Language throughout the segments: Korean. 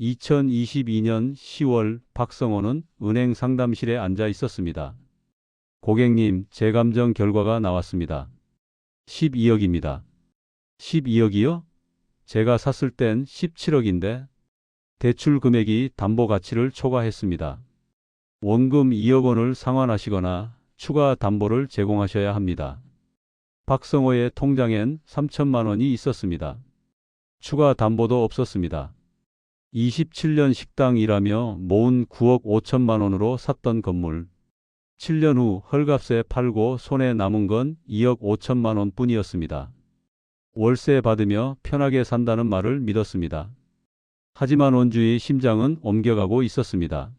2022년 10월 박성호는 은행 상담실에 앉아 있었습니다. 고객님, 재감정 결과가 나왔습니다. 12억입니다. 12억이요? 제가 샀을 땐 17억인데 대출 금액이 담보 가치를 초과했습니다. 원금 2억 원을 상환하시거나 추가 담보를 제공하셔야 합니다. 박성호의 통장엔 3천만 원이 있었습니다. 추가 담보도 없었습니다. 27년 식당 일하며 모은 9억 5천만 원으로 샀던 건물. 7년 후 헐값에 팔고 손에 남은 건 2억 5천만 원 뿐이었습니다. 월세 받으며 편하게 산다는 말을 믿었습니다. 하지만 원주의 심장은 옮겨가고 있었습니다.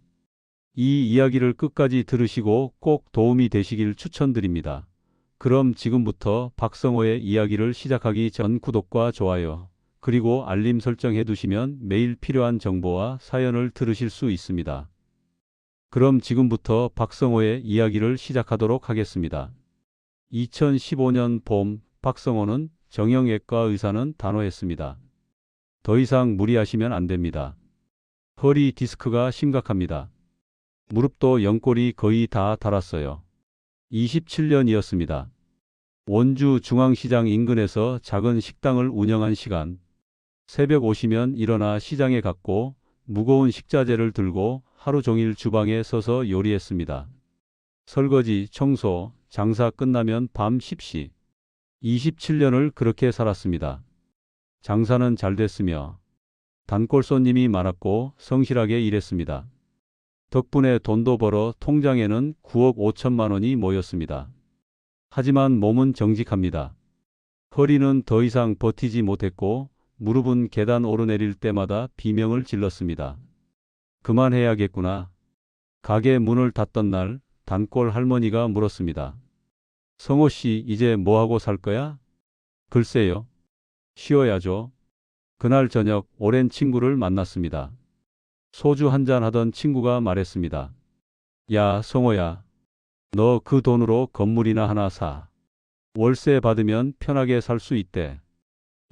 이 이야기를 끝까지 들으시고 꼭 도움이 되시길 추천드립니다. 그럼 지금부터 박성호의 이야기를 시작하기 전 구독과 좋아요, 그리고 알림 설정해 두시면 매일 필요한 정보와 사연을 들으실 수 있습니다. 그럼 지금부터 박성호의 이야기를 시작하도록 하겠습니다. 2015년 봄, 박성호는 정형외과 의사는 단호했습니다. 더 이상 무리하시면 안 됩니다. 허리 디스크가 심각합니다. 무릎도 연골이 거의 다 닳았어요. 27년이었습니다. 원주 중앙시장 인근에서 작은 식당을 운영한 시간. 새벽 오시면 일어나 시장에 갔고 무거운 식자재를 들고 하루 종일 주방에 서서 요리했습니다. 설거지, 청소, 장사 끝나면 밤 10시. 27년을 그렇게 살았습니다. 장사는 잘 됐으며 단골 손님이 많았고 성실하게 일했습니다. 덕분에 돈도 벌어 통장에는 9억 5천만 원이 모였습니다. 하지만 몸은 정직합니다. 허리는 더 이상 버티지 못했고 무릎은 계단 오르내릴 때마다 비명을 질렀습니다. 그만해야겠구나. 가게 문을 닫던 날 단골 할머니가 물었습니다. 성호 씨, 이제 뭐하고 살 거야? 글쎄요. 쉬어야죠. 그날 저녁 오랜 친구를 만났습니다. 소주 한잔 하던 친구가 말했습니다. 야, 성호야. 너 그 돈으로 건물이나 하나 사. 월세 받으면 편하게 살 수 있대.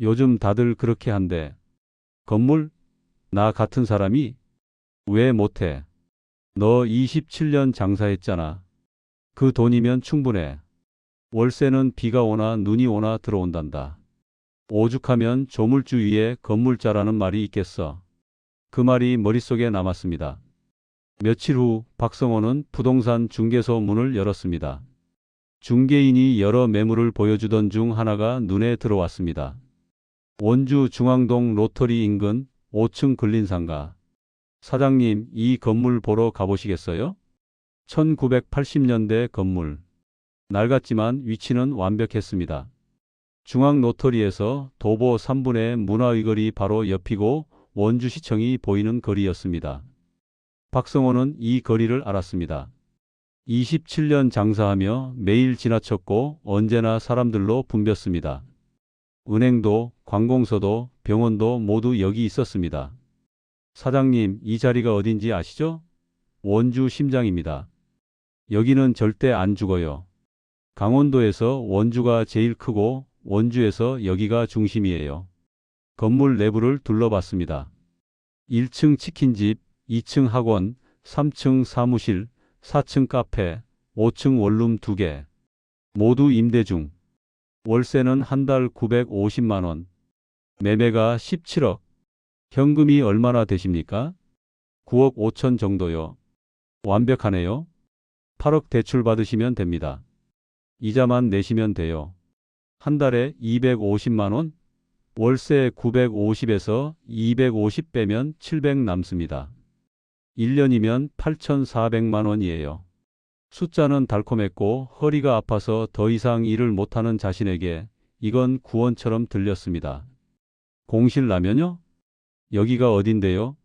요즘 다들 그렇게 한대. 건물? 나 같은 사람이? 왜 못해? 너 27년 장사했잖아. 그 돈이면 충분해. 월세는 비가 오나 눈이 오나 들어온단다. 오죽하면 조물주 위에 건물자라는 말이 있겠어. 그 말이 머릿속에 남았습니다. 며칠 후 박성호는 부동산 중개소 문을 열었습니다. 중개인이 여러 매물을 보여주던 중 하나가 눈에 들어왔습니다. 원주 중앙동 로터리 인근 5층 근린상가. 사장님, 이 건물 보러 가보시겠어요? 1980년대 건물. 낡았지만 위치는 완벽했습니다. 중앙 로터리에서 도보 3분의 문화의 거리 바로 옆이고 원주시청이 보이는 거리였습니다. 박성호는 이 거리를 알았습니다. 27년 장사하며 매일 지나쳤고 언제나 사람들로 붐볐습니다. 은행도 관공서도 병원도 모두 여기 있었습니다. 사장님, 이 자리가 어딘지 아시죠? 원주 심장입니다. 여기는 절대 안 죽어요. 강원도에서 원주가 제일 크고 원주에서 여기가 중심이에요. 건물 내부를 둘러봤습니다. 1층 치킨집, 2층 학원, 3층 사무실, 4층 카페, 5층 원룸 2개. 모두 임대 중. 월세는 한 달 950만 원. 매매가 17억. 현금이 얼마나 되십니까? 9억 5천 정도요. 완벽하네요. 8억 대출 받으시면 됩니다. 이자만 내시면 돼요. 한 달에 250만 원? 월세 950에서 250 빼면 700 남습니다. 1년이면 8,400만 원이에요. 숫자는 달콤했고 허리가 아파서 더 이상 일을 못하는 자신에게 이건 구원처럼 들렸습니다. 공실라면요? 여기가 어딘데요?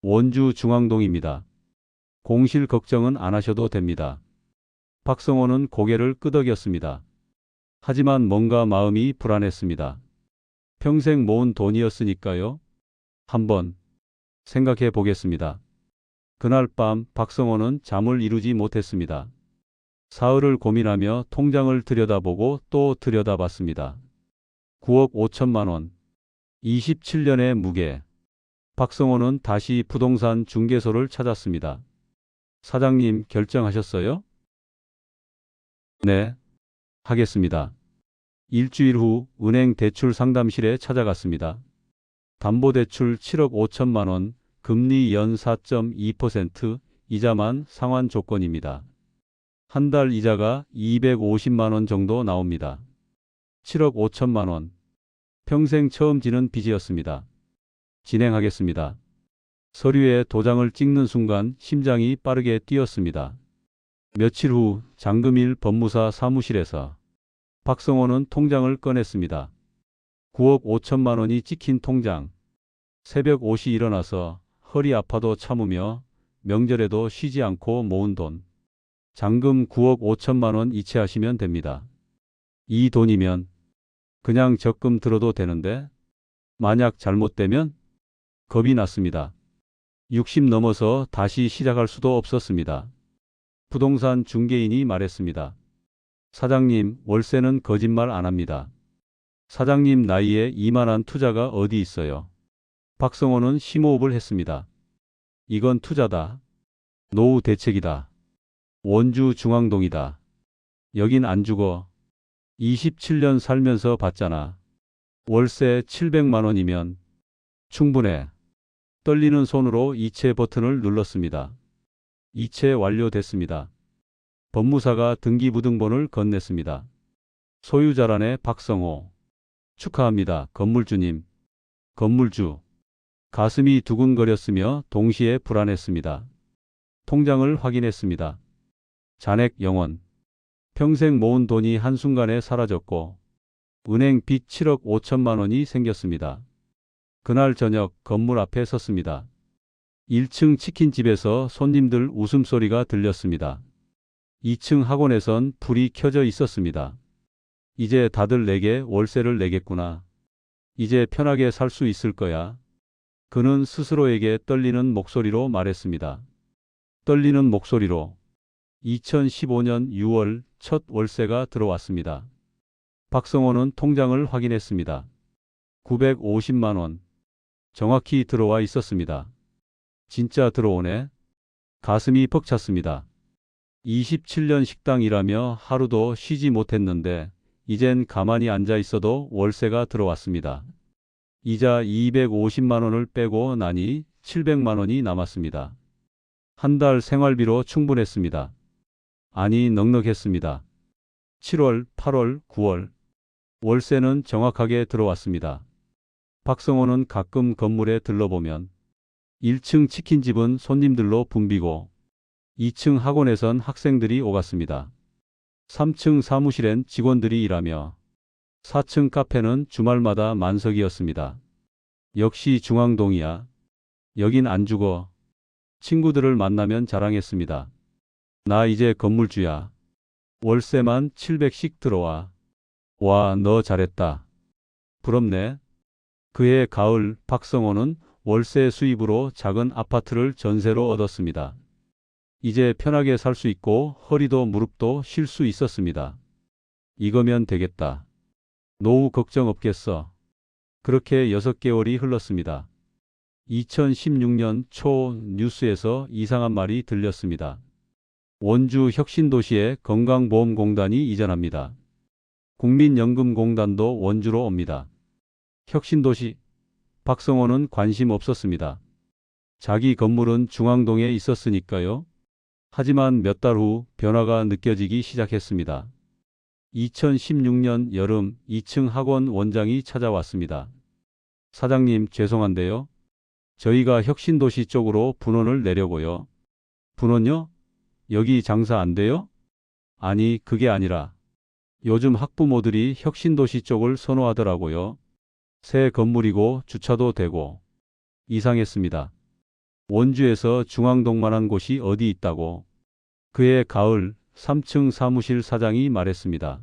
원주 중앙동입니다. 공실 걱정은 안 하셔도 됩니다. 박성호는 고개를 끄덕였습니다. 하지만 뭔가 마음이 불안했습니다. 평생 모은 돈이었으니까요. 한번 생각해 보겠습니다. 그날 밤 박성호는 잠을 이루지 못했습니다. 사흘을 고민하며 통장을 들여다보고 또 들여다봤습니다. 9억 5천만 원. 27년의 무게. 박성호는 다시 부동산 중개소를 찾았습니다. 사장님, 결정하셨어요? 네, 하겠습니다. 일주일 후 은행 대출 상담실에 찾아갔습니다. 담보대출 7억 5천만 원, 금리 연 4.2%, 이자만 상환 조건입니다. 한 달 이자가 250만 원 정도 나옵니다. 7억 5천만 원. 평생 처음 지는 빚이었습니다. 진행하겠습니다. 서류에 도장을 찍는 순간 심장이 빠르게 뛰었습니다. 며칠 후 장금일 법무사 사무실에서 박성호는 통장을 꺼냈습니다. 9억 5천만 원이 찍힌 통장. 새벽 5시 일어나서 허리 아파도 참으며 명절에도 쉬지 않고 모은 돈. 잔금 9억 5천만 원 이체하시면 됩니다. 이 돈이면 그냥 적금 들어도 되는데 만약 잘못되면 겁이 났습니다. 60 넘어서 다시 시작할 수도 없었습니다. 부동산 중개인이 말했습니다. 사장님, 월세는 거짓말 안 합니다. 사장님 나이에 이만한 투자가 어디 있어요? 박성호는 심호흡을 했습니다. 이건 투자다. 노후 대책이다. 원주 중앙동이다. 여긴 안 죽어. 27년 살면서 봤잖아. 월세 700만 원이면 충분해. 떨리는 손으로 이체 버튼을 눌렀습니다. 이체 완료됐습니다. 법무사가 등기부등본을 건넸습니다. 소유자란에 박성호. 축하합니다, 건물주님. 건물주. 가슴이 두근거렸으며 동시에 불안했습니다. 통장을 확인했습니다. 잔액 0원. 평생 모은 돈이 한순간에 사라졌고 은행 빚 7억 5천만 원이 생겼습니다. 그날 저녁 건물 앞에 섰습니다. 1층 치킨집에서 손님들 웃음소리가 들렸습니다. 2층 학원에선 불이 켜져 있었습니다. 이제 다들 내게 월세를 내겠구나. 이제 편하게 살 수 있을 거야. 그는 스스로에게 떨리는 목소리로 말했습니다. 떨리는 목소리로. 2015년 6월 첫 월세가 들어왔습니다. 박성호는 통장을 확인했습니다. 950만 원. 정확히 들어와 있었습니다. 진짜 들어오네. 가슴이 벅찼습니다. 27년 식당 일하며 하루도 쉬지 못했는데 이젠 가만히 앉아 있어도 월세가 들어왔습니다. 이자 250만 원을 빼고 나니 700만 원이 남았습니다. 한 달 생활비로 충분했습니다. 아니, 넉넉했습니다. 7월, 8월, 9월. 월세는 정확하게 들어왔습니다. 박성호는 가끔 건물에 들러보면 1층 치킨집은 손님들로 붐비고 2층 학원에선 학생들이 오갔습니다. 3층 사무실엔 직원들이 일하며 4층 카페는 주말마다 만석이었습니다. 역시 중앙동이야. 여긴 안 죽어. 친구들을 만나면 자랑했습니다. 나 이제 건물주야. 월세만 700씩 들어와. 와, 너 잘했다. 부럽네. 그해 가을 박성호는 월세 수입으로 작은 아파트를 전세로 얻었습니다. 이제 편하게 살 수 있고 허리도 무릎도 쉴 수 있었습니다. 이거면 되겠다. 노후 걱정 없겠어. 그렇게 6개월이 흘렀습니다. 2016년 초 뉴스에서 이상한 말이 들렸습니다. 원주 혁신도시에 건강보험공단이 이전합니다. 국민연금공단도 원주로 옵니다. 혁신도시. 박성호는 관심 없었습니다. 자기 건물은 중앙동에 있었으니까요. 하지만 몇 달 후 변화가 느껴지기 시작했습니다. 2016년 여름 2층 학원 원장이 찾아왔습니다. 사장님, 죄송한데요. 저희가 혁신도시 쪽으로 분원을 내려고요. 분원요? 여기 장사 안 돼요? 아니, 그게 아니라 요즘 학부모들이 혁신도시 쪽을 선호하더라고요. 새 건물이고 주차도 되고. 이상했습니다. 원주에서 중앙동만한 곳이 어디 있다고. 그해 가을 3층 사무실 사장이 말했습니다.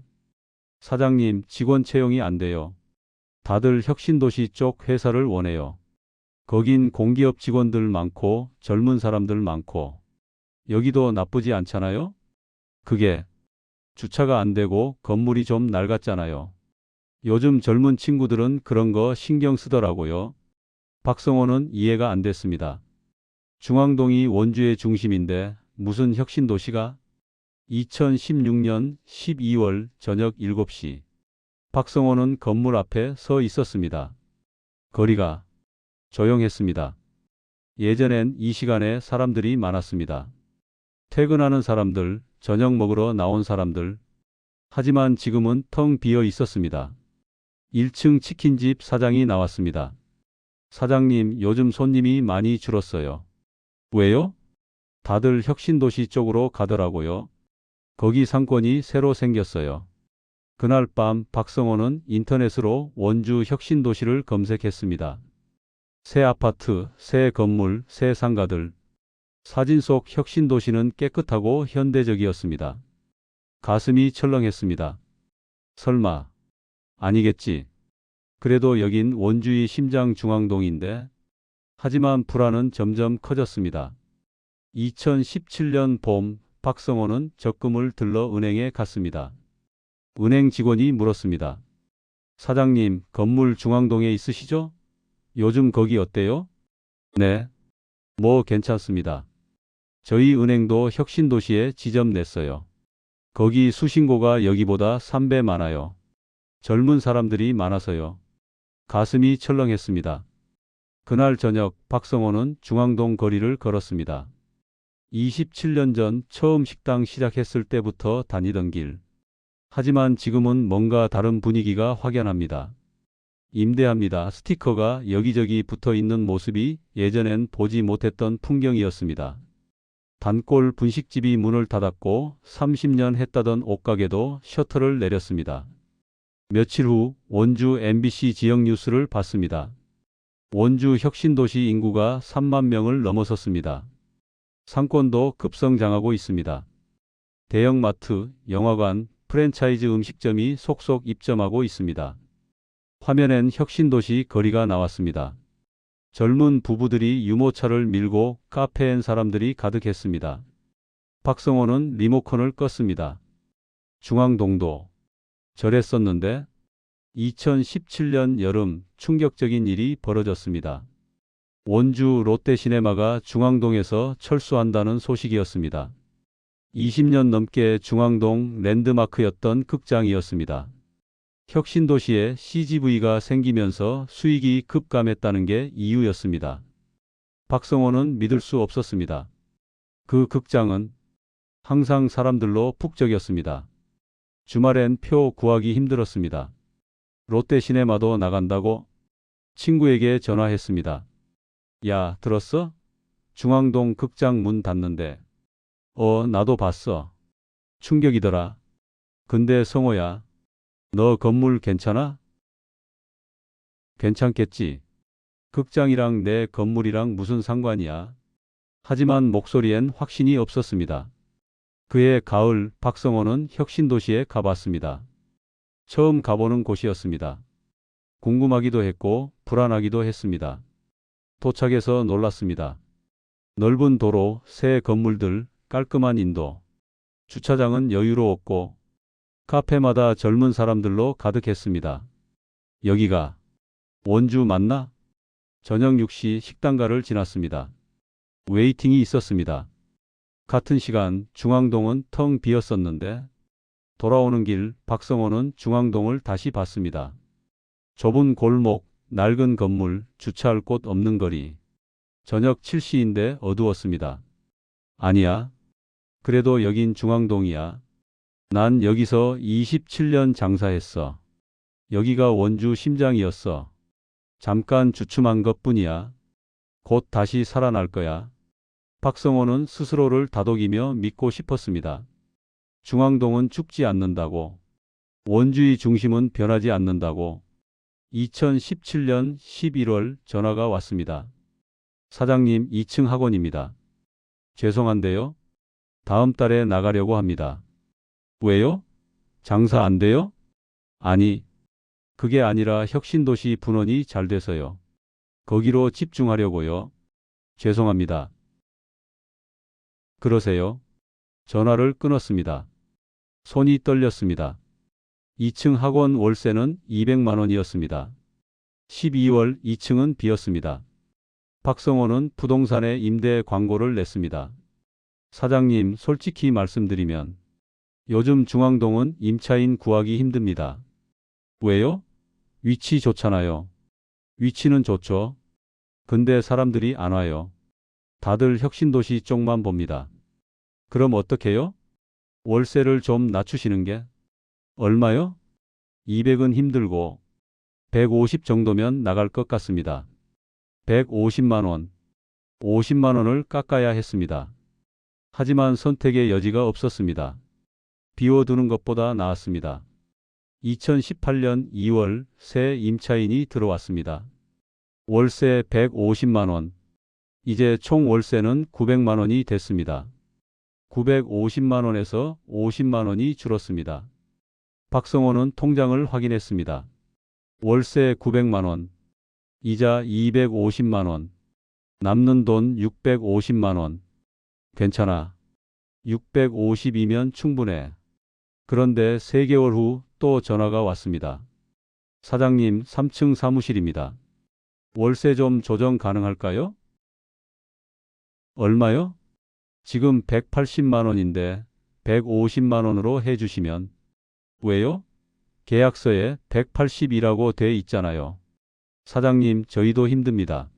사장님, 직원 채용이 안 돼요. 다들 혁신도시 쪽 회사를 원해요. 거긴 공기업 직원들 많고 젊은 사람들 많고. 여기도 나쁘지 않잖아요? 그게 주차가 안 되고 건물이 좀 낡았잖아요. 요즘 젊은 친구들은 그런 거 신경 쓰더라고요. 박성호는 이해가 안 됐습니다. 중앙동이 원주의 중심인데 무슨 혁신도시가? 2016년 12월 저녁 7시. 박성호는 건물 앞에 서 있었습니다. 거리가 조용했습니다. 예전엔 이 시간에 사람들이 많았습니다. 퇴근하는 사람들, 저녁 먹으러 나온 사람들. 하지만 지금은 텅 비어 있었습니다. 1층 치킨집 사장이 나왔습니다. 사장님, 요즘 손님이 많이 줄었어요. 왜요? 다들 혁신도시 쪽으로 가더라고요. 거기 상권이 새로 생겼어요. 그날 밤 박성호는 인터넷으로 원주 혁신도시를 검색했습니다. 새 아파트, 새 건물, 새 상가들. 사진 속 혁신도시는 깨끗하고 현대적이었습니다. 가슴이 철렁했습니다. 설마, 아니겠지. 그래도 여긴 원주의 심장 중앙동인데. 하지만 불안은 점점 커졌습니다. 2017년 봄, 박성호는 적금을 들러 은행에 갔습니다. 은행 직원이 물었습니다. 사장님, 건물 중앙동에 있으시죠? 요즘 거기 어때요? 네, 뭐 괜찮습니다. 저희 은행도 혁신도시에 지점 냈어요. 거기 수신고가 여기보다 3배 많아요. 젊은 사람들이 많아서요. 가슴이 철렁했습니다. 그날 저녁 박성호는 중앙동 거리를 걸었습니다. 27년 전 처음 식당 시작했을 때부터 다니던 길. 하지만 지금은 뭔가 다른 분위기가 확연합니다. 임대합니다. 스티커가 여기저기 붙어 있는 모습이 예전엔 보지 못했던 풍경이었습니다. 단골 분식집이 문을 닫았고 30년 했다던 옷가게도 셔터를 내렸습니다. 며칠 후 원주 MBC 지역 뉴스를 봤습니다. 원주 혁신도시 인구가 3만 명을 넘어섰습니다. 상권도 급성장하고 있습니다. 대형마트, 영화관, 프랜차이즈 음식점이 속속 입점하고 있습니다. 화면엔 혁신도시 거리가 나왔습니다. 젊은 부부들이 유모차를 밀고 카페엔 사람들이 가득했습니다. 박성호는 리모컨을 껐습니다. 중앙동도 저랬었는데 2017년 여름 충격적인 일이 벌어졌습니다. 원주 롯데시네마가 중앙동에서 철수한다는 소식이었습니다. 20년 넘게 중앙동 랜드마크였던 극장이었습니다. 혁신도시에 CGV가 생기면서 수익이 급감했다는 게 이유였습니다. 박성호는 믿을 수 없었습니다. 그 극장은 항상 사람들로 북적였습니다. 주말엔 표 구하기 힘들었습니다. 롯데시네마도 나간다고? 친구에게 전화했습니다. 야, 들었어? 중앙동 극장 문 닫는데. 나도 봤어. 충격이더라. 근데 성호야, 너 건물 괜찮아? 괜찮겠지. 극장이랑 내 건물이랑 무슨 상관이야. 하지만 목소리엔 확신이 없었습니다. 그해 가을 박성호는 혁신도시에 가봤습니다. 처음 가보는 곳이었습니다. 궁금하기도 했고 불안하기도 했습니다. 도착해서 놀랐습니다. 넓은 도로, 새 건물들, 깔끔한 인도. 주차장은 여유로웠고 카페마다 젊은 사람들로 가득했습니다. 여기가 원주 맞나? 저녁 6시 식당가를 지났습니다. 웨이팅이 있었습니다. 같은 시간 중앙동은 텅 비었었는데 돌아오는 길 박성호는 중앙동을 다시 봤습니다. 좁은 골목, 낡은 건물, 주차할 곳 없는 거리. 저녁 7시인데 어두웠습니다. 아니야. 그래도 여긴 중앙동이야. 난 여기서 27년 장사했어. 여기가 원주 심장이었어. 잠깐 주춤한 것뿐이야. 곧 다시 살아날 거야. 박성호는 스스로를 다독이며 믿고 싶었습니다. 중앙동은 죽지 않는다고. 원주의 중심은 변하지 않는다고. 2017년 11월 전화가 왔습니다. 사장님, 2층 학원입니다. 죄송한데요. 다음 달에 나가려고 합니다. 왜요? 장사 안 돼요? 아니, 그게 아니라 혁신도시 분원이 잘 돼서요. 거기로 집중하려고요. 죄송합니다. 그러세요? 전화를 끊었습니다. 손이 떨렸습니다. 2층 학원 월세는 200만 원이었습니다. 12월 2층은 비었습니다. 박성호는 부동산에 임대 광고를 냈습니다. 사장님, 솔직히 말씀드리면 요즘 중앙동은 임차인 구하기 힘듭니다. 왜요? 위치 좋잖아요. 위치는 좋죠. 근데 사람들이 안 와요. 다들 혁신도시 쪽만 봅니다. 그럼 어떡해요? 월세를 좀 낮추시는 게? 얼마요? 200은 힘들고 150 정도면 나갈 것 같습니다. 150만 원, 50만 원을 깎아야 했습니다. 하지만 선택의 여지가 없었습니다. 비워두는 것보다 나았습니다. 2018년 2월 새 임차인이 들어왔습니다. 월세 150만 원. 이제 총 월세는 900만 원이 됐습니다. 950만 원에서 50만 원이 줄었습니다. 박성호는 통장을 확인했습니다. 월세 900만 원, 이자 250만 원, 남는 돈 650만 원. 괜찮아. 650이면 충분해. 그런데 3개월 후 또 전화가 왔습니다. 사장님, 3층 사무실입니다. 월세 좀 조정 가능할까요? 얼마요? 지금 180만 원인데 150만 원으로 해주시면. 왜요? 계약서에 180이라고 돼 있잖아요. 사장님, 저희도 힘듭니다.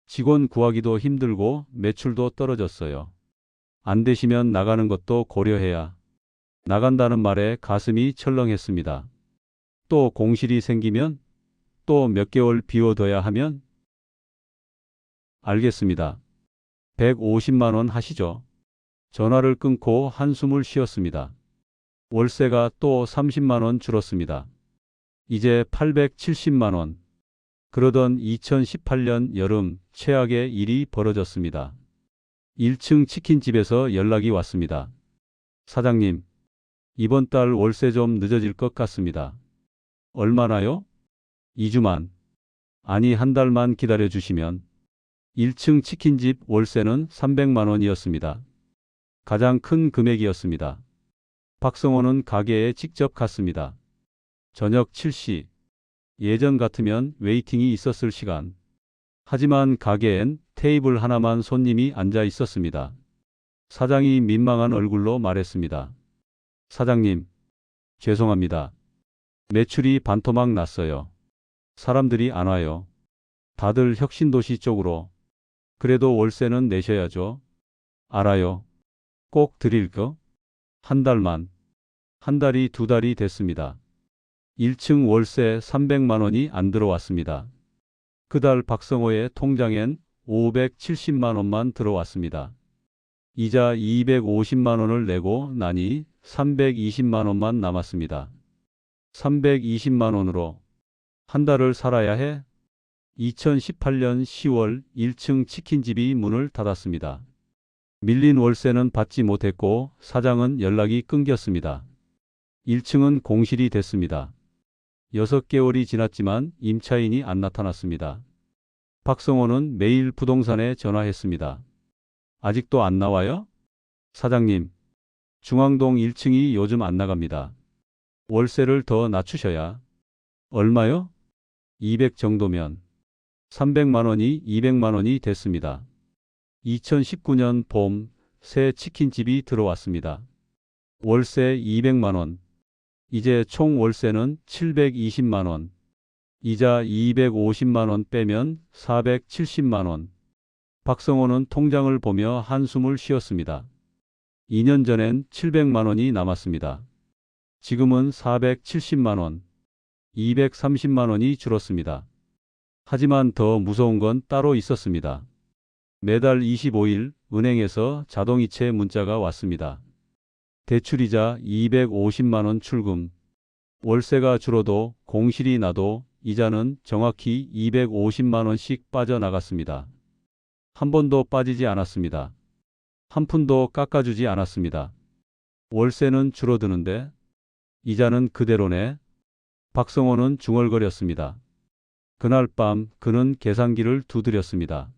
직원 구하기도 힘들고 매출도 떨어졌어요. 안 되시면 나가는 것도 고려해야. 나간다는 말에 가슴이 철렁했습니다. 또 공실이 생기면? 또 몇 개월 비워둬야 하면? 알겠습니다. 150만 원 하시죠. 전화를 끊고 한숨을 쉬었습니다. 월세가 또 30만 원 줄었습니다. 이제 870만 원. 그러던 2018년 여름 최악의 일이 벌어졌습니다. 1층 치킨집에서 연락이 왔습니다. 사장님, 이번 달 월세 좀 늦어질 것 같습니다. 얼마나요? 2주만. 아니, 한 달만 기다려 주시면. 1층 치킨집 월세는 300만 원이었습니다. 가장 큰 금액이었습니다. 박성호는 가게에 직접 갔습니다. 저녁 7시. 예전 같으면 웨이팅이 있었을 시간. 하지만 가게엔 테이블 하나만 손님이 앉아 있었습니다. 사장이 민망한 얼굴로 말했습니다. 사장님, 죄송합니다. 매출이 반토막 났어요. 사람들이 안 와요. 다들 혁신도시 쪽으로. 그래도 월세는 내셔야죠. 알아요. 꼭 드릴 거? 한 달만. 한 달이 2달이 됐습니다. 1층 월세 300만 원이 안 들어왔습니다. 그달 박성호의 통장엔 570만 원만 들어왔습니다. 이자 250만 원을 내고 나니 320만 원만 남았습니다. 320만 원으로 한 달을 살아야 해? 2018년 10월 1층 치킨집이 문을 닫았습니다. 밀린 월세는 받지 못했고 사장은 연락이 끊겼습니다. 1층은 공실이 됐습니다. 6개월이 지났지만 임차인이 안 나타났습니다. 박성호는 매일 부동산에 전화했습니다. 아직도 안 나와요? 사장님, 중앙동 1층이 요즘 안 나갑니다. 월세를 더 낮추셔야. 얼마요? 200 정도면. 300만 원이 200만 원이 됐습니다. 2019년 봄 새 치킨집이 들어왔습니다. 월세 200만 원. 이제 총 월세는 720만 원. 이자 250만 원 빼면 470만 원. 박성호는 통장을 보며 한숨을 쉬었습니다. 2년 전엔 700만 원이 남았습니다. 지금은 470만 원, 230만 원이 줄었습니다. 하지만 더 무서운 건 따로 있었습니다. 매달 25일 은행에서 자동이체 문자가 왔습니다. 대출이자 250만 원 출금. 월세가 줄어도 공실이 나도 이자는 정확히 250만 원씩 빠져나갔습니다. 한 번도 빠지지 않았습니다. 한 푼도 깎아주지 않았습니다. 월세는 줄어드는데 이자는 그대로네. 박성호는 중얼거렸습니다. 그날 밤 그는 계산기를 두드렸습니다.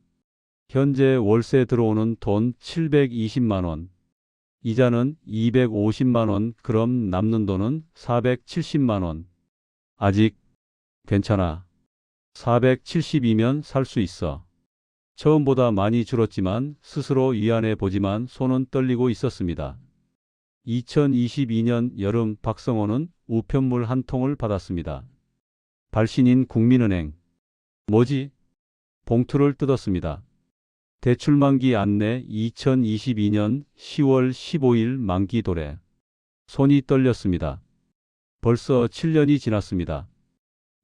현재 월세 들어오는 돈 720만 원. 이자는 250만 원. 그럼 남는 돈은 470만 원. 아직 괜찮아. 470이면 살 수 있어. 처음보다 많이 줄었지만 스스로 위안해 보지만 손은 떨리고 있었습니다. 2022년 여름 박성호는 우편물 한 통을 받았습니다. 발신인 국민은행. 뭐지? 봉투를 뜯었습니다. 대출만기 안내 2022년 10월 15일 만기 도래. 손이 떨렸습니다. 벌써 7년이 지났습니다.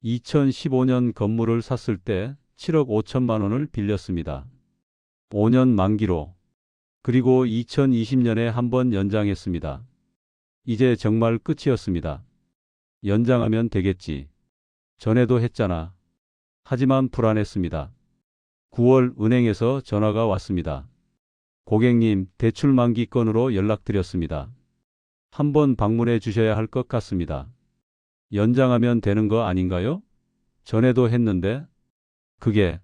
2015년 건물을 샀을 때 7억 5천만 원을 빌렸습니다. 5년 만기로. 그리고 2020년에 한 번 연장했습니다. 이제 정말 끝이었습니다. 연장하면 되겠지. 전에도 했잖아. 하지만 불안했습니다. 9월 은행에서 전화가 왔습니다. 고객님, 대출 만기 건으로 연락드렸습니다. 한번 방문해 주셔야 할 것 같습니다. 연장하면 되는 거 아닌가요? 전에도 했는데. 그게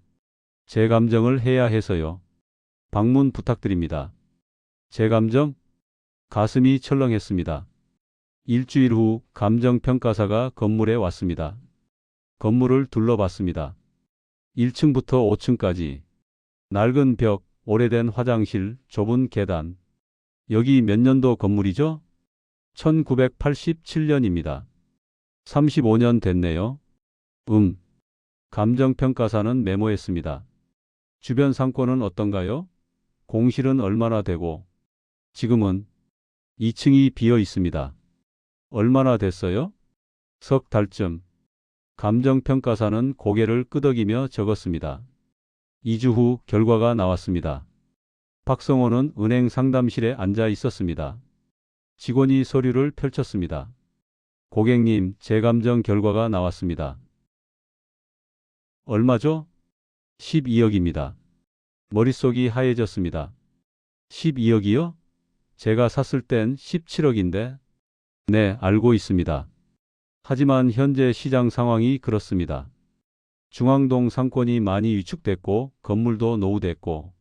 제 감정을 해야 해서요. 방문 부탁드립니다. 제 감정? 가슴이 철렁했습니다. 일주일 후 감정평가사가 건물에 왔습니다. 건물을 둘러봤습니다. 1층부터 5층까지. 낡은 벽, 오래된 화장실, 좁은 계단. 여기 몇 년도 건물이죠? 1987년입니다. 35년 됐네요. 감정평가사는 메모했습니다. 주변 상권은 어떤가요? 공실은 얼마나 되고? 지금은 2층이 비어 있습니다. 얼마나 됐어요? 석 달쯤. 감정평가사는 고개를 끄덕이며 적었습니다. 2주 후 결과가 나왔습니다. 박성호는 은행 상담실에 앉아 있었습니다. 직원이 서류를 펼쳤습니다. 고객님, 재감정 결과가 나왔습니다. 얼마죠? 12억입니다. 머릿속이 하얘졌습니다. 12억이요? 제가 샀을 땐 17억인데. 네, 알고 있습니다. 하지만 현재 시장 상황이 그렇습니다. 중앙동 상권이 많이 위축됐고 건물도 노후됐고.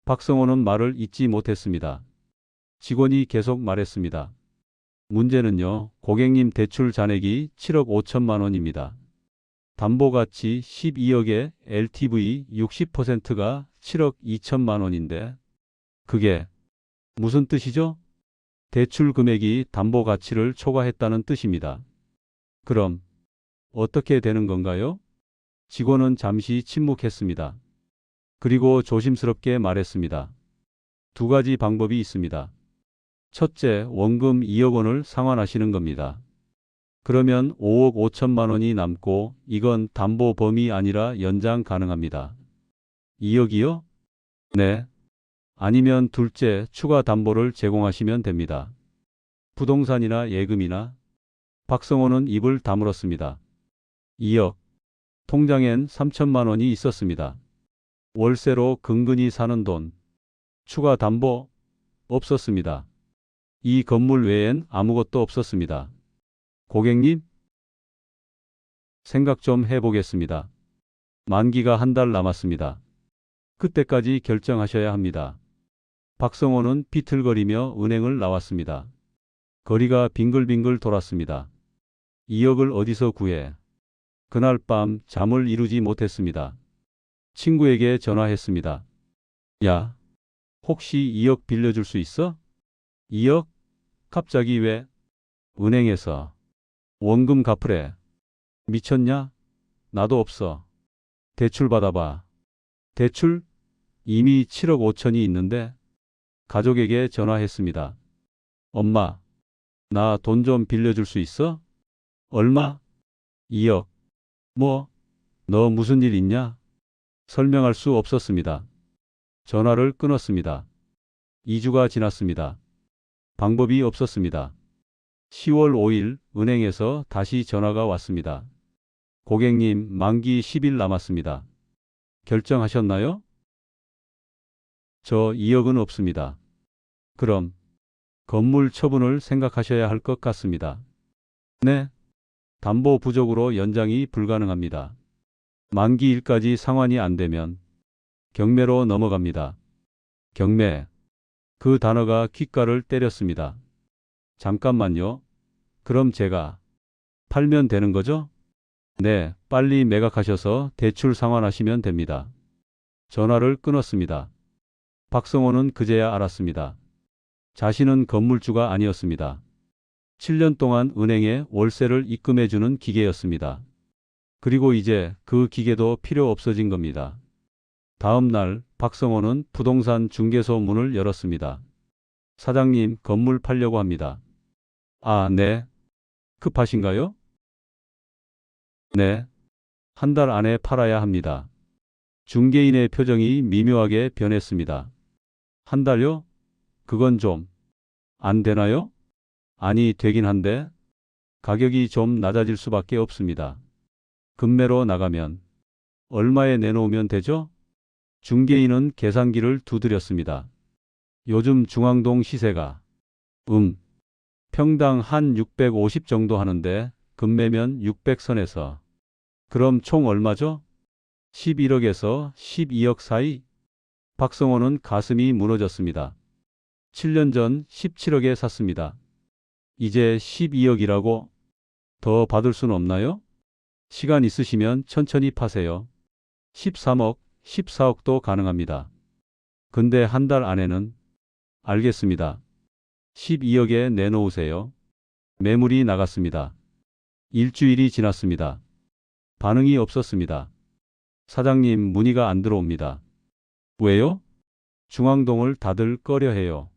박성호는 말을 잇지 못했습니다. 직원이 계속 말했습니다. 문제는요, 고객님 대출 잔액이 7억 5천만 원입니다. 담보가치 12억에 LTV 60%가 7억 2천만 원인데 그게 무슨 뜻이죠? 대출 금액이 담보 가치를 초과했다는 뜻입니다. 그럼 어떻게 되는 건가요? 직원은 잠시 침묵했습니다. 그리고 조심스럽게 말했습니다. 두 가지 방법이 있습니다. 첫째, 원금 2억 원을 상환하시는 겁니다. 그러면 5억 5천만 원이 남고 이건 담보 범위 아니라 연장 가능합니다. 2억이요? 네. 아니면 둘째, 추가 담보를 제공하시면 됩니다. 부동산이나 예금이나. 박성호는 입을 다물었습니다. 2억. 통장엔 3천만 원이 있었습니다. 월세로 근근히 사는 돈. 추가 담보? 없었습니다. 이 건물 외엔 아무것도 없었습니다. 고객님? 생각 좀 해보겠습니다. 만기가 한 달 남았습니다. 그때까지 결정하셔야 합니다. 박성호는 비틀거리며 은행을 나왔습니다. 거리가 빙글빙글 돌았습니다. 2억을 어디서 구해? 그날 밤 잠을 이루지 못했습니다. 친구에게 전화했습니다. 야, 혹시 2억 빌려줄 수 있어? 2억? 갑자기 왜? 은행에서. 원금 갚으래. 미쳤냐? 나도 없어. 대출 받아봐. 대출? 이미 7억 5천이 있는데. 가족에게 전화했습니다. 엄마, 나 돈 좀 빌려줄 수 있어? 얼마? 2억. 뭐? 너 무슨 일 있냐? 설명할 수 없었습니다. 전화를 끊었습니다. 2주가 지났습니다. 방법이 없었습니다. 10월 5일 은행에서 다시 전화가 왔습니다. 고객님, 만기 10일 남았습니다. 결정하셨나요? 저 2억은 없습니다. 그럼 건물 처분을 생각하셔야 할 것 같습니다. 네. 담보 부족으로 연장이 불가능합니다. 만기일까지 상환이 안 되면 경매로 넘어갑니다. 경매. 그 단어가 귓가를 때렸습니다. 잠깐만요. 그럼 제가 팔면 되는 거죠? 네, 빨리 매각하셔서 대출 상환하시면 됩니다. 전화를 끊었습니다. 박성호는 그제야 알았습니다. 자신은 건물주가 아니었습니다. 7년 동안 은행에 월세를 입금해주는 기계였습니다. 그리고 이제 그 기계도 필요 없어진 겁니다. 다음 날 박성호는 부동산 중개소 문을 열었습니다. 사장님, 건물 팔려고 합니다. 아, 네. 급하신가요? 네. 한 달 안에 팔아야 합니다. 중개인의 표정이 미묘하게 변했습니다. 한 달요? 그건 좀 안 되나요? 아니, 되긴 한데 가격이 좀 낮아질 수밖에 없습니다. 금매로 나가면 얼마에 내놓으면 되죠? 중개인은 계산기를 두드렸습니다. 요즘 중앙동 시세가 평당 한 650 정도 하는데 금매면 600선에서 그럼 총 얼마죠? 11억에서 12억 사이? 박성호는 가슴이 무너졌습니다. 7년 전 17억에 샀습니다. 이제 12억이라고? 더 받을 순 없나요? 시간 있으시면 천천히 파세요. 13억, 14억도 가능합니다. 근데 한 달 안에는 알겠습니다. 12억에 내놓으세요. 매물이 나갔습니다. 일주일이 지났습니다. 반응이 없었습니다. 사장님, 문의가 안 들어옵니다. 왜요? 중앙동을 다들 꺼려해요.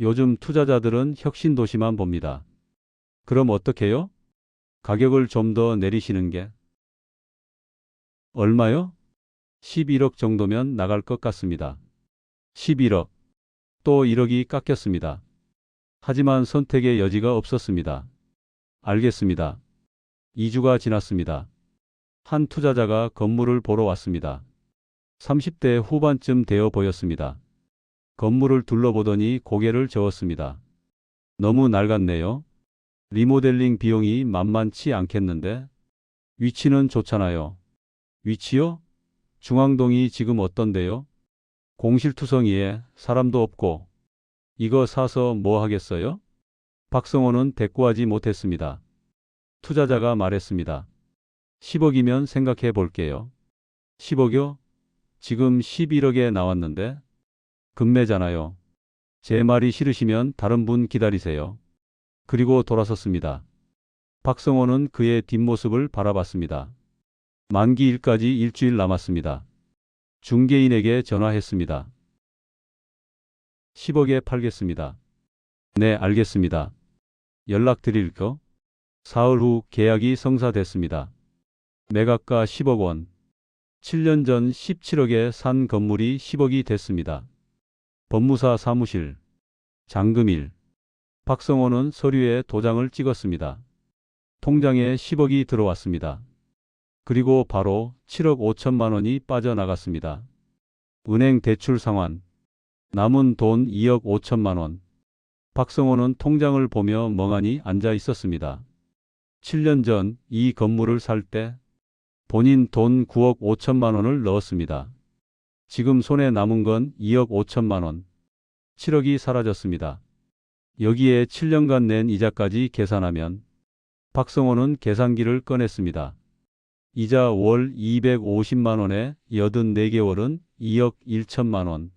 요즘 투자자들은 혁신도시만 봅니다. 그럼 어떡해요? 가격을 좀 더 내리시는 게. 얼마요? 11억 정도면 나갈 것 같습니다. 11억. 또 1억이 깎였습니다. 하지만 선택의 여지가 없었습니다. 알겠습니다. 2주가 지났습니다. 한 투자자가 건물을 보러 왔습니다. 30대 후반쯤 되어 보였습니다. 건물을 둘러보더니 고개를 저었습니다. 너무 낡았네요. 리모델링 비용이 만만치 않겠는데? 위치는 좋잖아요. 위치요? 중앙동이 지금 어떤데요? 공실투성이에 사람도 없고. 이거 사서 뭐 하겠어요? 박성호는 대꾸하지 못했습니다. 투자자가 말했습니다. 10억이면 생각해 볼게요. 10억이요? 지금 11억에 나왔는데? 금매잖아요. 제 말이 싫으시면 다른 분 기다리세요. 그리고 돌아섰습니다. 박성호는 그의 뒷모습을 바라봤습니다. 만기일까지 일주일 남았습니다. 중개인에게 전화했습니다. 10억에 팔겠습니다. 네, 알겠습니다. 연락드릴게요. 사흘 후 계약이 성사됐습니다. 매각가 10억 원. 7년 전 17억에 산 건물이 10억이 됐습니다. 법무사 사무실. 잔금일. 박성호는 서류에 도장을 찍었습니다. 통장에 10억이 들어왔습니다. 그리고 바로 7억 5천만 원이 빠져나갔습니다. 은행 대출 상환. 남은 돈 2억 5천만 원. 박성호는 통장을 보며 멍하니 앉아 있었습니다. 7년 전 이 건물을 살 때 본인 돈 9억 5천만 원을 넣었습니다. 지금 손에 남은 건 2억 5천만 원. 7억이 사라졌습니다. 여기에 7년간 낸 이자까지 계산하면 박성호는 계산기를 꺼냈습니다. 이자 월 250만 원에 84개월은 2억 1천만 원.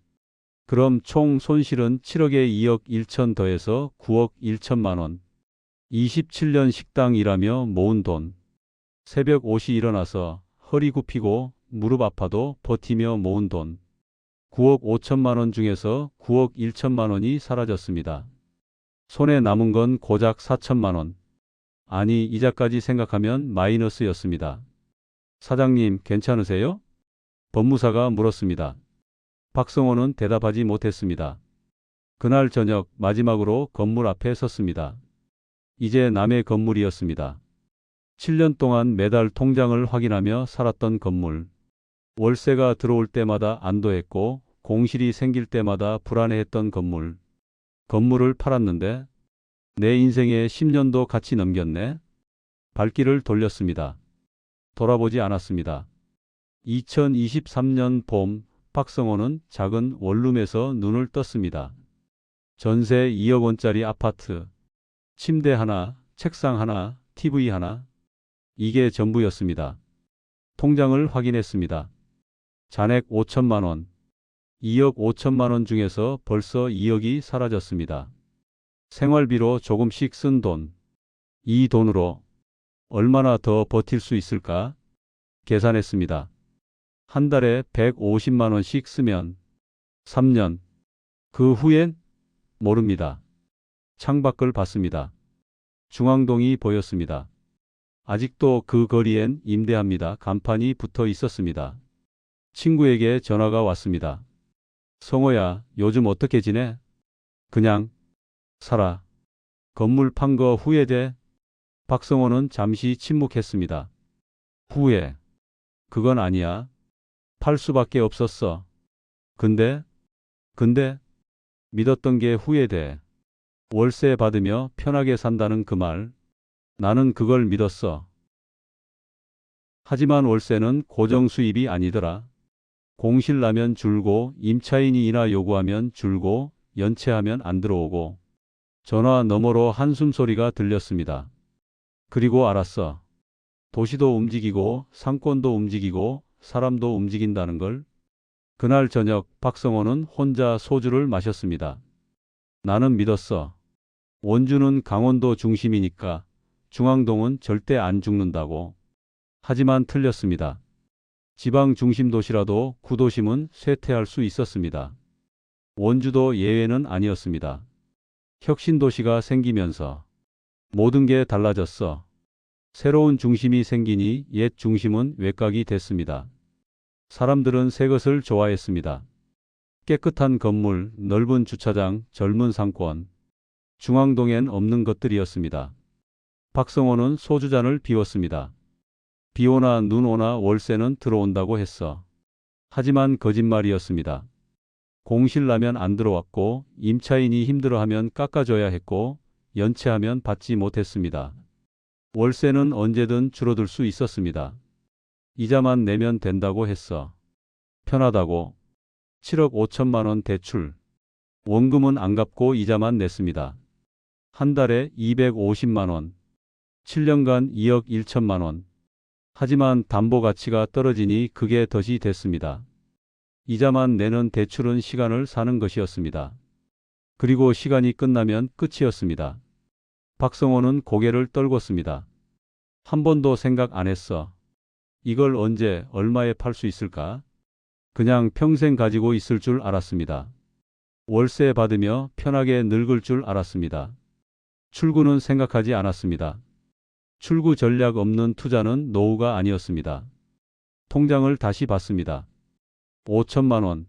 그럼 총 손실은 7억에 2억 1천 더해서 9억 1천만 원. 27년 식당 일하며 모은 돈. 새벽 5시 일어나서 허리 굽히고 무릎 아파도 버티며 모은 돈. 9억 5천만 원 중에서 9억 1천만 원이 사라졌습니다. 손에 남은 건 고작 4천만 원. 아니, 이자까지 생각하면 마이너스였습니다. 사장님, 괜찮으세요? 법무사가 물었습니다. 박성호는 대답하지 못했습니다. 그날 저녁 마지막으로 건물 앞에 섰습니다. 이제 남의 건물이었습니다. 7년 동안 매달 통장을 확인하며 살았던 건물. 월세가 들어올 때마다 안도했고 공실이 생길 때마다 불안해했던 건물. 건물을 팔았는데 내 인생에 10년도 같이 넘겼네. 발길을 돌렸습니다. 돌아보지 않았습니다. 2023년 봄 박성호는 작은 원룸에서 눈을 떴습니다. 전세 2억 원짜리 아파트. 침대 하나, 책상 하나, TV 하나. 이게 전부였습니다. 통장을 확인했습니다. 잔액 5천만 원. 2억 5천만 원 중에서 벌써 2억이 사라졌습니다. 생활비로 조금씩 쓴 돈. 이 돈으로 얼마나 더 버틸 수 있을까? 계산했습니다. 한 달에 150만 원씩 쓰면 3년. 그 후엔 모릅니다. 창밖을 봤습니다. 중앙동이 보였습니다. 아직도 그 거리엔 임대합니다. 간판이 붙어 있었습니다. 친구에게 전화가 왔습니다. 성호야, 요즘 어떻게 지내? 그냥 살아. 건물 판 거 후회돼? 박성호는 잠시 침묵했습니다. 후회. 그건 아니야. 팔 수밖에 없었어. 근데 믿었던 게 후회돼. 월세 받으며 편하게 산다는 그 말. 나는 그걸 믿었어. 하지만 월세는 고정 수입이 아니더라. 공실 나면 줄고, 임차인이 인하 요구하면 줄고, 연체하면 안 들어오고. 전화 너머로 한숨 소리가 들렸습니다. 그리고 알았어. 도시도 움직이고, 상권도 움직이고, 사람도 움직인다는 걸. 그날 저녁 박성호는 혼자 소주를 마셨습니다. 나는 믿었어. 원주는 강원도 중심이니까 중앙동은 절대 안 죽는다고. 하지만 틀렸습니다. 지방 중심 도시라도 구도심은 쇠퇴할 수 있었습니다. 원주도 예외는 아니었습니다. 혁신 도시가 생기면서 모든 게 달라졌어. 새로운 중심이 생기니 옛 중심은 외곽이 됐습니다. 사람들은 새 것을 좋아했습니다. 깨끗한 건물, 넓은 주차장, 젊은 상권. 중앙동엔 없는 것들이었습니다. 박성호는 소주잔을 비웠습니다. 비 오나 눈 오나 월세는 들어온다고 했어. 하지만 거짓말이었습니다. 공실 나면 안 들어왔고, 임차인이 힘들어하면 깎아줘야 했고, 연체하면 받지 못했습니다. 월세는 언제든 줄어들 수 있었습니다. 이자만 내면 된다고 했어. 편하다고. 7억 5천만 원 대출. 원금은 안 갚고 이자만 냈습니다. 한 달에 250만 원. 7년간 2억 1천만 원. 하지만 담보 가치가 떨어지니 그게 덫이 됐습니다. 이자만 내는 대출은 시간을 사는 것이었습니다. 그리고 시간이 끝나면 끝이었습니다. 박성호는 고개를 떨궜습니다. 한 번도 생각 안 했어. 이걸 언제 얼마에 팔 수 있을까? 그냥 평생 가지고 있을 줄 알았습니다. 월세 받으며 편하게 늙을 줄 알았습니다. 출구는 생각하지 않았습니다. 출구 전략 없는 투자는 노후가 아니었습니다. 통장을 다시 봤습니다. 5천만 원.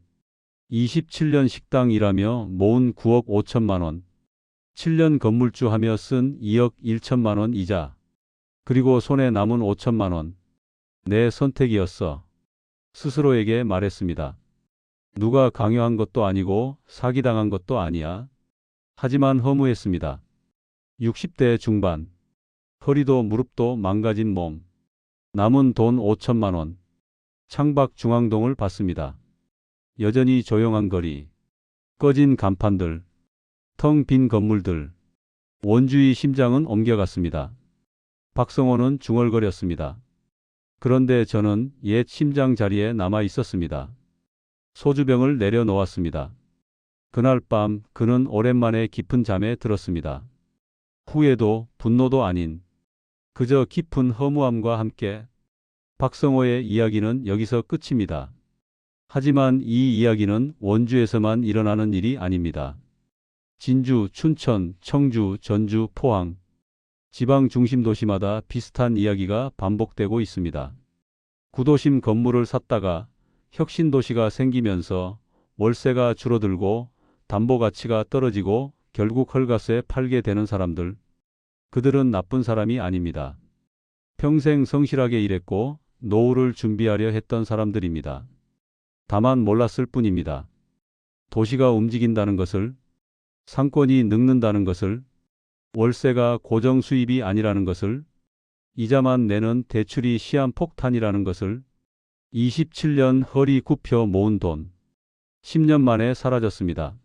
27년 식당 일하며 모은 9억 5천만 원. 7년 건물주 하며 쓴 2억 1천만 원 이자. 그리고 손에 남은 5천만 원. 내 선택이었어. 스스로에게 말했습니다. 누가 강요한 것도 아니고 사기당한 것도 아니야. 하지만 허무했습니다. 60대 중반. 허리도 무릎도 망가진 몸. 남은 돈 5천만 원. 창밖 중앙동을 봤습니다. 여전히 조용한 거리. 꺼진 간판들. 텅 빈 건물들. 원주의 심장은 옮겨갔습니다. 박성호는 중얼거렸습니다. 그런데 저는 옛 심장 자리에 남아 있었습니다. 소주병을 내려놓았습니다. 그날 밤 그는 오랜만에 깊은 잠에 들었습니다. 후회도 분노도 아닌 그저 깊은 허무함과 함께. 박성호의 이야기는 여기서 끝입니다. 하지만 이 이야기는 원주에서만 일어나는 일이 아닙니다. 진주, 춘천, 청주, 전주, 포항, 지방 중심 도시마다 비슷한 이야기가 반복되고 있습니다. 구도심 건물을 샀다가 혁신 도시가 생기면서 월세가 줄어들고 담보 가치가 떨어지고 결국 헐값에 팔게 되는 사람들. 그들은 나쁜 사람이 아닙니다. 평생 성실하게 일했고 노후를 준비하려 했던 사람들입니다. 다만 몰랐을 뿐입니다. 도시가 움직인다는 것을, 상권이 늙는다는 것을, 월세가 고정 수입이 아니라는 것을, 이자만 내는 대출이 시한폭탄이라는 것을. 27년 허리 굽혀 모은 돈 10년 만에 사라졌습니다.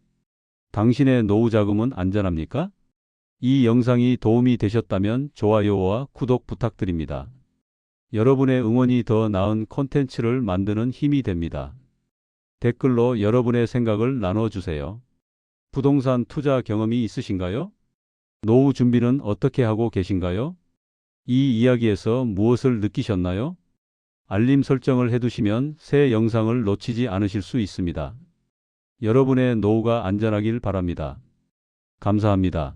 당신의 노후 자금은 안전합니까? 이 영상이 도움이 되셨다면 좋아요와 구독 부탁드립니다. 여러분의 응원이 더 나은 콘텐츠를 만드는 힘이 됩니다. 댓글로 여러분의 생각을 나눠주세요. 부동산 투자 경험이 있으신가요? 노후 준비는 어떻게 하고 계신가요? 이 이야기에서 무엇을 느끼셨나요? 알림 설정을 해두시면 새 영상을 놓치지 않으실 수 있습니다. 여러분의 노후가 안전하길 바랍니다. 감사합니다.